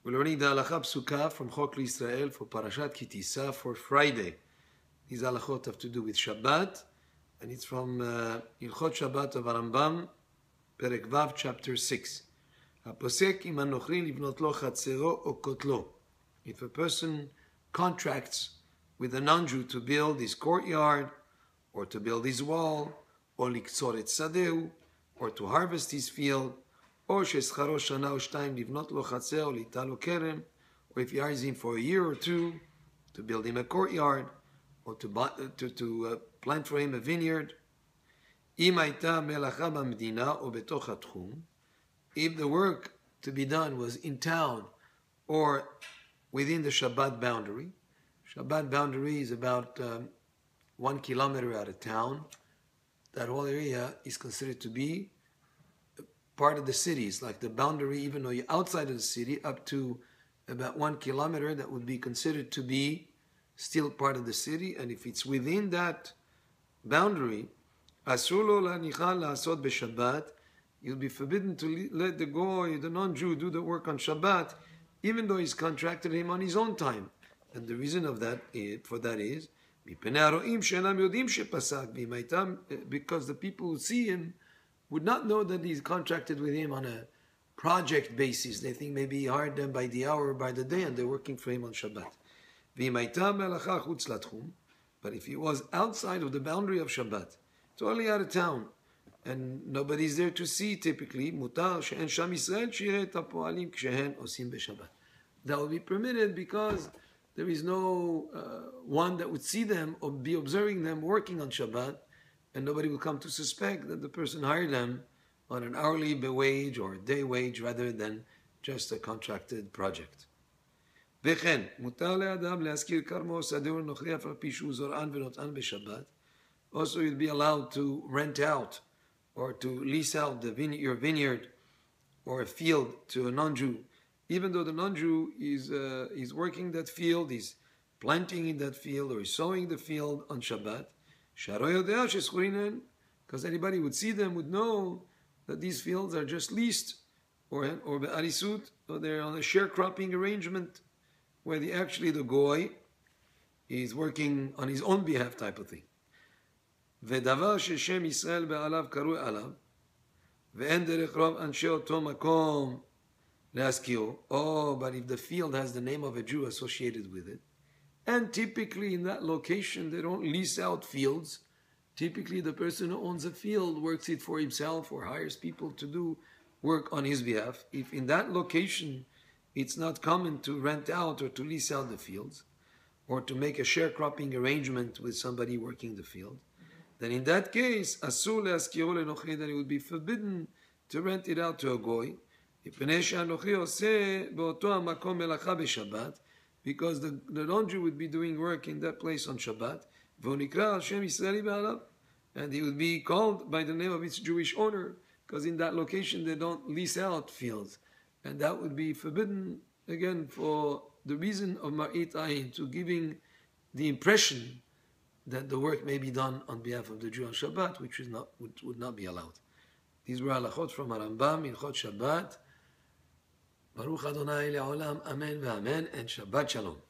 We're learning the halacha psuka from Chok L'Yisrael for Parashat Tissa for Friday. These halachot have to do with Shabbat, and it's from Hilkhot Shabbat of Rambam, Perek Vav, chapter 6. Haposek im anochri livnot lo chatzero o kotlo. If a person contracts with a non-Jew to build his courtyard, or to build his wall, or liktzor et sadeu, or to harvest his field, or shescharo shana o shtayim livnot lo chatzer o lita lo kerem, or if he hires him for a year or two to build him a courtyard, or to plant for him a vineyard. Im hayta melacha b'medina o betoch hatchum, if the work to be done was in town or within the Shabbat boundary. Shabbat boundary is about 1 kilometer out of town. That whole area is considered to be part of the city. It's like the boundary, even though you're outside of the city, up to about 1 kilometer, that would be considered to be still part of the city. And if it's within that boundary, asur lo lanichal la'asot b'Shabbat, you'll be forbidden to let the goy, the non-Jew, do the work on Shabbat, even though he's contracted him on his own time. And the reason of that for that is because the people who see him would not know that he's contracted with him on a project basis. They think maybe he hired them by the hour or by the day, and they're working for him on Shabbat. But if he was outside of the boundary of Shabbat, totally out of town, and nobody's there to see, typically, that would be permitted because there is no one that would see them or be observing them working on Shabbat, and nobody will come to suspect that the person hired them on an hourly wage or a day wage rather than just a contracted project. Also, you'll be allowed to rent out or to lease out your vineyard or a field to a non-Jew, even though the non-Jew is working that field, he's planting in that field, or he's sowing the field on Shabbat, because anybody would see them, would know that these fields are just leased, or be'arisut, or they're on a sharecropping arrangement, where the goy is working on his own behalf type of thing. ודבר ששם ישראל בעליו קרוי עליו, ואין דרך רוב אנשי אותו מקום להזכירו. Oh, but if the field has the name of a Jew associated with it, and typically in that location they don't lease out fields, typically the person who owns a field works it for himself or hires people to do work on his behalf. If in that location it's not common to rent out or to lease out the fields, or to make a sharecropping arrangement with somebody working the field, then in that case, asur le'askiro le'nochri, then it would be forbidden to rent it out to a goy, because the non-Jew would be doing work in that place on Shabbat, and he would be called by the name of its Jewish owner, because in that location they don't lease out fields, and that would be forbidden, again, for the reason of ma'it ayin, to giving the impression that the work may be done on behalf of the Jew on Shabbat, which would not be allowed. These were halachot from Rambam, Hilkhot Shabbat. Baruch Adonai le'olam, amen ve'amen, and Shabbat Shalom.